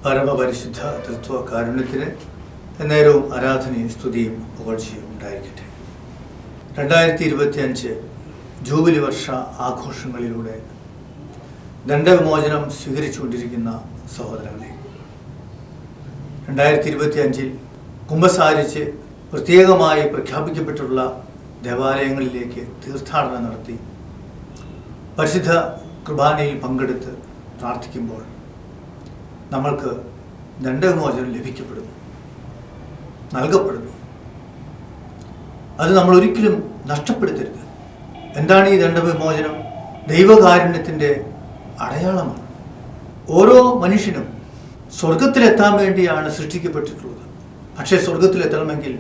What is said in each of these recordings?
പരമപരിശുദ്ധ തൃത്വ കാരുണ്യത്തിന് എന്നേരവും ആരാധനയും സ്തുതിയും പുകഴ്ചയും ഉണ്ടായിരിക്കട്ടെ. 2025 ജൂബിലി വർഷ ആഘോഷങ്ങളിലൂടെ ദണ്ഡവിമോചനം സ്വീകരിച്ചുകൊണ്ടിരിക്കുന്ന സഹോദരങ്ങളെ, 2025 കുമ്പസാരിച്ച് പ്രത്യേകമായി പ്രഖ്യാപിക്കപ്പെട്ടുള്ള ദേവാലയങ്ങളിലേക്ക് തീർത്ഥാടനം നടത്തി പരിശുദ്ധ കുർബാനയിൽ പങ്കെടുത്ത് പ്രാർത്ഥിക്കുമ്പോൾ നമ്മൾക്ക് ദണ്ഡവിമോചനം ലഭിക്കപ്പെടുന്നു, നൽകപ്പെടുന്നു. അത് നമ്മൾ ഒരിക്കലും നഷ്ടപ്പെടുത്തരുത്. എന്താണ് ഈ ദണ്ഡവിമോചനം? ദൈവകാരുണ്യത്തിൻ്റെ അടയാളമാണ്. ഓരോ മനുഷ്യനും സ്വർഗത്തിലെത്താൻ വേണ്ടിയാണ് സൃഷ്ടിക്കപ്പെട്ടിട്ടുള്ളത്. പക്ഷേ സ്വർഗത്തിലെത്തണമെങ്കിൽ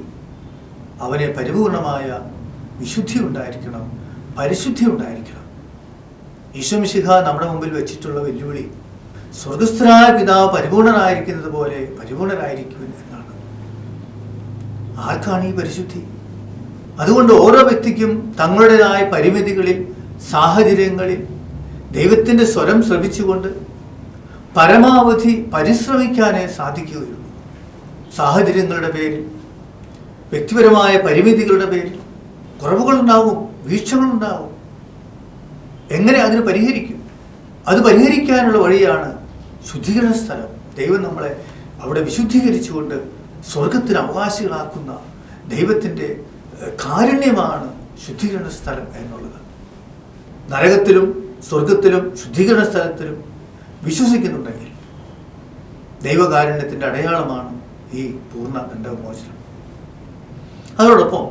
അവനെ പരിപൂർണമായ വിശുദ്ധി ഉണ്ടായിരിക്കണം, പരിശുദ്ധി ഉണ്ടായിരിക്കണം. ഈശോ മിശിഹ നമ്മുടെ മുമ്പിൽ വെച്ചിട്ടുള്ള വെല്ലുവിളി സ്വർഗസ്ഥനായ പിതാവ് പരിപൂർണനായിരിക്കുന്നത് പോലെ പരിപൂർണനായിരിക്കുവിൻ എന്നാണ്. ആർക്കാണ് ഈ പരിശുദ്ധി? അതുകൊണ്ട് ഓരോ വ്യക്തിക്കും തങ്ങളുടേതായ പരിമിതികളിൽ, സാഹചര്യങ്ങളിൽ ദൈവത്തിൻ്റെ സ്വരം ശ്രവിച്ചുകൊണ്ട് പരമാവധി പരിശ്രമിക്കാനേ സാധിക്കുകയുള്ളൂ. സാഹചര്യങ്ങളുടെ പേരിൽ, വ്യക്തിപരമായ പരിമിതികളുടെ പേരിൽ കുറവുകളുണ്ടാവും, വീഴ്ചകളുണ്ടാവും. എങ്ങനെ അതിന് പരിഹരിക്കും? അത് പരിഹരിക്കാനുള്ള വഴിയാണ് ശുദ്ധീകരണ സ്ഥലം. ദൈവം നമ്മളെ അവിടെ വിശുദ്ധീകരിച്ചുകൊണ്ട് സ്വർഗത്തിന് അവകാശികളാക്കുന്ന ദൈവത്തിൻ്റെ കാരുണ്യമാണ് ശുദ്ധീകരണ സ്ഥലം എന്നുള്ളത്. നരകത്തിലും സ്വർഗത്തിലും ശുദ്ധീകരണ സ്ഥലത്തിലും വിശ്വസിക്കുന്നുണ്ടെങ്കിൽ ദൈവകാരുണ്യത്തിൻ്റെ അടയാളമാണ് ഈ പൂർണ്ണ ദണ്ഡവിമോചനം. അതോടൊപ്പം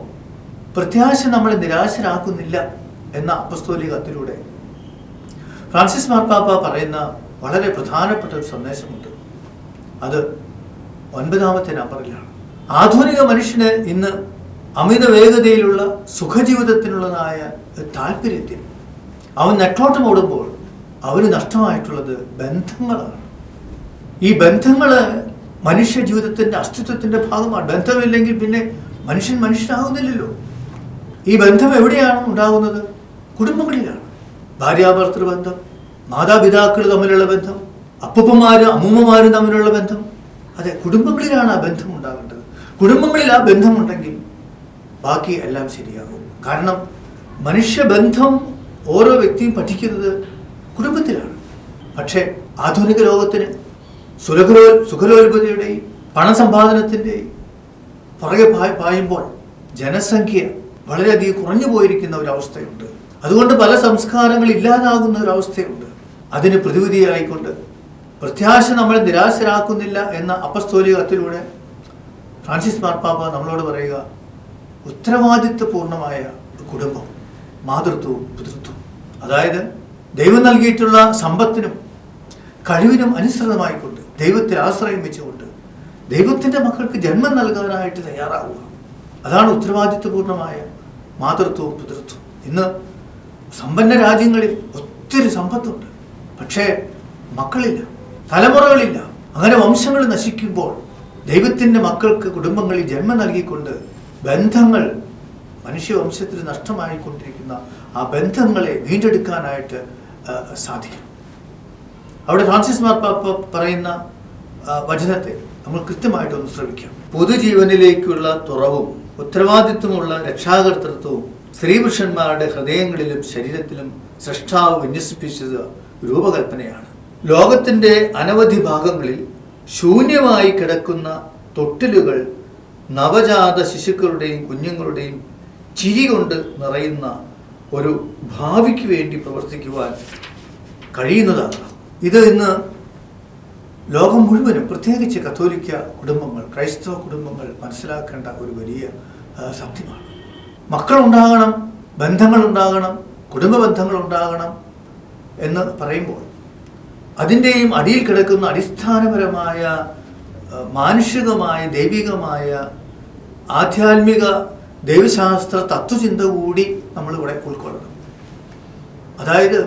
പ്രത്യാശ നമ്മളെ നിരാശരാക്കുന്നില്ല എന്ന അപ്പസ്തോലിക കത്തിലൂടെ ഫ്രാൻസിസ് മാർപ്പാപ്പ പറയുന്ന വളരെ പ്രധാനപ്പെട്ട ഒരു സന്ദേശമുണ്ട്. അത് 9ാമത്തെ നമ്പറിലാണ്. ആധുനിക മനുഷ്യന് ഇന്ന് അമിത വേഗതയിലുള്ള സുഖജീവിതത്തിനുള്ളതായ താല്പര്യത്തിൽ അവൻ നെട്ടോട്ടം ഓടുമ്പോൾ അവന് നഷ്ടമായിട്ടുള്ളത് ബന്ധങ്ങളാണ്. ഈ ബന്ധങ്ങൾ മനുഷ്യ ജീവിതത്തിൻ്റെ അസ്തിത്വത്തിൻ്റെ ഭാഗമാണ്. ബന്ധമില്ലെങ്കിൽ പിന്നെ മനുഷ്യനാകുന്നില്ലല്ലോ. ഈ ബന്ധം എവിടെയാണ് ഉണ്ടാകുന്നത്? കുടുംബങ്ങളിലാണ്. ഭാര്യാഭർത്തൃ ബന്ധം, മാതാപിതാക്കൾ തമ്മിലുള്ള ബന്ധം, അപ്പൂപ്പന്മാരും അമ്മൂമ്മമാരും തമ്മിലുള്ള ബന്ധം. അതെ, കുടുംബങ്ങളിലാണ് ആ ബന്ധം ഉണ്ടാകേണ്ടത്. കുടുംബങ്ങളിൽ ആ ബന്ധമുണ്ടെങ്കിൽ ബാക്കി എല്ലാം ശരിയാകും. കാരണം മനുഷ്യബന്ധം ഓരോ വ്യക്തിയും പഠിക്കുന്നത് കുടുംബത്തിലാണ്. പക്ഷേ ആധുനിക ലോകത്തിന് സുഖലോൽപതയുടെയും പണസമ്പാദനത്തിൻ്റെയും പുറകെ പായുമ്പോൾ ജനസംഖ്യ വളരെയധികം കുറഞ്ഞു പോയിരിക്കുന്ന ഒരവസ്ഥയുണ്ട്. അതുകൊണ്ട് പല സംസ്കാരങ്ങൾ ഇല്ലാതാകുന്ന ഒരവസ്ഥയുണ്ട്. അതിന് പ്രതിവിധിയായിക്കൊണ്ട് പ്രത്യാശ നമ്മളെ നിരാശരാക്കുന്നില്ല എന്ന അപ്പസ്തോലിക കത്തിലൂടെ ഫ്രാൻസിസ് മാർപ്പാപ്പ നമ്മളോട് പറയുക, ഉത്തരവാദിത്വപൂർണമായ കുടുംബം, മാതൃത്വവും പിതൃത്വവും. അതായത് ദൈവം നൽകിയിട്ടുള്ള സമ്പത്തിനും കഴിവിനും അനുസൃതമായിക്കൊണ്ട് ദൈവത്തിൽ ആശ്രയം വെച്ചുകൊണ്ട് ദൈവത്തിൻ്റെ മക്കൾക്ക് ജന്മം നൽകാനായിട്ട് തയ്യാറാവുക. അതാണ് ഉത്തരവാദിത്വപൂർണമായ മാതൃത്വവും പിതൃത്വവും. ഇന്ന് സമ്പന്ന രാജ്യങ്ങളിൽ ഒത്തിരി സമ്പത്തുണ്ട്, പക്ഷേ മക്കളില്ല, തലമുറകളില്ല. അങ്ങനെ വംശങ്ങൾ നശിക്കുമ്പോൾ ദൈവത്തിൻ്റെ മക്കൾക്ക് കുടുംബങ്ങളിൽ ജന്മം നൽകിക്കൊണ്ട് ബന്ധങ്ങൾ മനുഷ്യവംശത്തിൽ നഷ്ടമായിക്കൊണ്ടിരിക്കുന്ന ആ ബന്ധങ്ങളെ വീണ്ടെടുക്കാനായിട്ട് സാധിക്കണം. അവിടെ ഫ്രാൻസിസ് മാർപ്പാപ്പ പറയുന്ന വചനത്തെ നമ്മൾ കൃത്യമായിട്ടൊന്ന് ശ്രമിക്കാം. പൊതുജീവനിലേക്കുള്ള തുറവും ഉത്തരവാദിത്വമുള്ള രക്ഷാകർതൃത്വവും സ്ത്രീപുരുഷന്മാരുടെ ഹൃദയങ്ങളിലും ശരീരത്തിലും സൃഷ്ടാവ് വിന്യസിപ്പിച്ചത് രൂപകൽപ്പനയാണ്. ലോകത്തിൻ്റെ അനവധി ഭാഗങ്ങളിൽ ശൂന്യമായി കിടക്കുന്ന തൊട്ടിലുകൾ നവജാത ശിശുക്കളുടെയും കുഞ്ഞുങ്ങളുടെയും ചിരി കൊണ്ട് നിറയുന്ന ഒരു ഭാവിക്ക് വേണ്ടി പ്രവർത്തിക്കുവാൻ കഴിയുന്നതാണ്. ഇത് ഇന്ന് ലോകം മുഴുവനും, പ്രത്യേകിച്ച് കത്തോലിക്ക കുടുംബങ്ങൾ, ക്രൈസ്തവ കുടുംബങ്ങൾ മനസ്സിലാക്കേണ്ട ഒരു വലിയ സത്യമാണ്. മക്കളുണ്ടാകണം, ബന്ധങ്ങളുണ്ടാകണം, കുടുംബ ബന്ധങ്ങളുണ്ടാകണം എന്ന് പറയുമ്പോൾ അതിൻ്റെയും അടിയിൽ കിടക്കുന്ന അടിസ്ഥാനപരമായ മാനുഷികമായ, ദൈവികമായ, ആധ്യാത്മിക, ദൈവശാസ്ത്ര തത്വചിന്ത കൂടി നമ്മളിവിടെ ഉൾക്കൊള്ളണം. അതായത്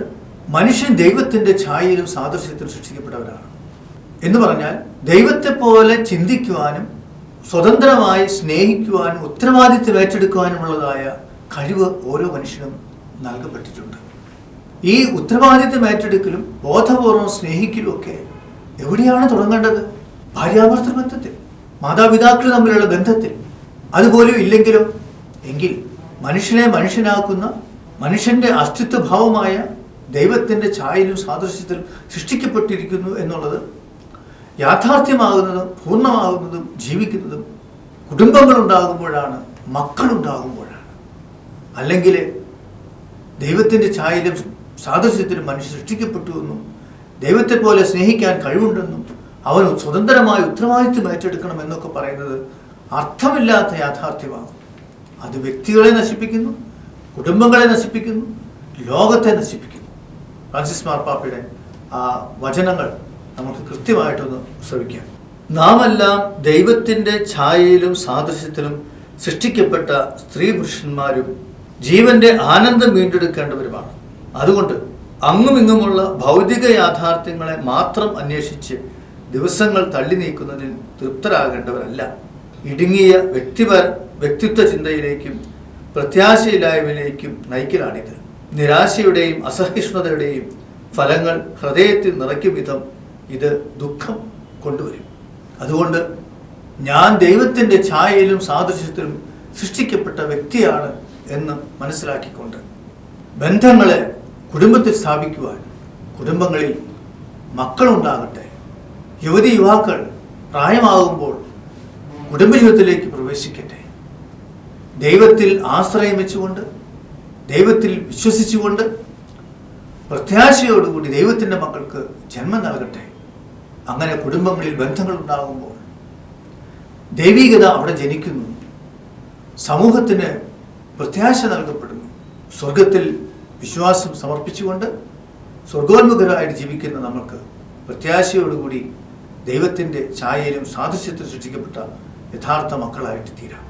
മനുഷ്യൻ ദൈവത്തിൻ്റെ ഛായയിലും സാദൃശ്യത്തിലും സൃഷ്ടിക്കപ്പെട്ടവരാണ് എന്ന് പറഞ്ഞാൽ ദൈവത്തെ പോലെ ചിന്തിക്കുവാനും സ്വതന്ത്രമായി സ്നേഹിക്കുവാനും ഉത്തരവാദിത്വം ഏറ്റെടുക്കുവാനുമുള്ളതായ കഴിവ് ഓരോ മനുഷ്യനും നൽകപ്പെട്ടിട്ടുണ്ട്. ഈ ഉത്തരവാദിത്വം ഏറ്റെടുക്കലും ബോധപൂർവം സ്നേഹിക്കലും ഒക്കെ എവിടെയാണ് തുടങ്ങേണ്ടത്? ഭാര്യാഭർത്തൃ ബന്ധത്തിൽ, മാതാപിതാക്കൾ തമ്മിലുള്ള ബന്ധത്തിൽ, അതുപോലും ഇല്ലെങ്കിലും എങ്കിൽ മനുഷ്യനെ മനുഷ്യനാക്കുന്ന, മനുഷ്യന്റെ അസ്തിത്വഭാവമായ ദൈവത്തിൻ്റെ ഛായയിലും സാദൃശ്യത്തിലും സൃഷ്ടിക്കപ്പെട്ടിരിക്കുന്നു എന്നുള്ളത് യാഥാർത്ഥ്യമാകുന്നതും പൂർണ്ണമാകുന്നതും ജീവിക്കുന്നതും കുടുംബങ്ങളുണ്ടാകുമ്പോഴാണ്, മക്കളുണ്ടാകുമ്പോഴാണ്. അല്ലെങ്കിൽ ദൈവത്തിൻ്റെ ഛായയിലും സാദൃശ്യത്തിലും മനുഷ്യൻ സൃഷ്ടിക്കപ്പെട്ടു എന്നും ദൈവത്തെ പോലെ സ്നേഹിക്കാൻ കഴിവുണ്ടെന്നും അവൻ സ്വതന്ത്രമായ ഉത്തരവാദിത്വം ഏറ്റെടുക്കണം എന്നൊക്കെ പറയുന്നത് അർത്ഥമില്ലാത്ത യാഥാർത്ഥ്യമാകും. അത് വ്യക്തികളെ നശിപ്പിക്കുന്നു, കുടുംബങ്ങളെ നശിപ്പിക്കുന്നു, ലോകത്തെ നശിപ്പിക്കുന്നു. ഫ്രാൻസിസ് മാർപ്പാപ്പയുടെ ആ വചനങ്ങൾ നമുക്ക് കൃത്യമായിട്ടൊന്ന് ശ്രവിക്കാം. നാം എല്ലാം ദൈവത്തിൻ്റെ ഛായയിലും സാദൃശ്യത്തിലും സൃഷ്ടിക്കപ്പെട്ട സ്ത്രീ പുരുഷന്മാരും ജീവന്റെ ആനന്ദം വീണ്ടെടുക്കേണ്ടവരുമാണ്. അതുകൊണ്ട് അങ്ങുമിങ്ങുമുള്ള ഭൗതിക യാഥാർത്ഥ്യങ്ങളെ മാത്രം അന്വേഷിച്ച് ദിവസങ്ങൾ തള്ളി നീക്കുന്നതിൽ തൃപ്തരാകേണ്ടവരല്ല. ഇടുങ്ങിയ വ്യക്തിത്വ ചിന്തയിലേക്കും പ്രത്യാശയില്ലായ്മയിലേക്കും നയിക്കലാണിത്. നിരാശയുടെയും അസഹിഷ്ണുതയുടെയും ഫലങ്ങൾ ഹൃദയത്തിൽ നിറയ്ക്കും വിധം ഇത് ദുഃഖം കൊണ്ടുവരും. അതുകൊണ്ട് ഞാൻ ദൈവത്തിൻ്റെ ഛായയിലും സാദൃശ്യത്തിലും സൃഷ്ടിക്കപ്പെട്ട വ്യക്തിയാണ് എന്ന് മനസ്സിലാക്കിക്കൊണ്ട് ബന്ധങ്ങളെ കുടുംബത്തിൽ സ്ഥാപിക്കുവാൻ, കുടുംബങ്ങളിൽ മക്കളുണ്ടാകട്ടെ, യുവതി യുവാക്കൾ പ്രായമാകുമ്പോൾ കുടുംബജീവിതത്തിലേക്ക് പ്രവേശിക്കട്ടെ. ദൈവത്തിൽ ആശ്രയം വെച്ചുകൊണ്ട്, ദൈവത്തിൽ വിശ്വസിച്ചുകൊണ്ട്, പ്രത്യാശയോടുകൂടി ദൈവത്തിൻ്റെ മക്കൾക്ക് ജന്മം നൽകട്ടെ. അങ്ങനെ കുടുംബങ്ങളിൽ ബന്ധങ്ങൾ ഉണ്ടാകുമ്പോൾ ദൈവികത അവിടെ ജനിക്കുന്നു, സമൂഹത്തിന് പ്രത്യാശ നൽകപ്പെടുന്നു. സ്വർഗത്തിൽ വിശ്വാസം സമർപ്പിച്ചുകൊണ്ട് സ്വർഗോന്മുഖരായിട്ട് ജീവിക്കുന്ന നമുക്ക് പ്രത്യാശയോടുകൂടി ദൈവത്തിൻ്റെ ഛായയിലും സാദൃശ്യത്തിൽ സൃഷ്ടിക്കപ്പെട്ട യഥാർത്ഥ മക്കളായിട്ട് തീരാം.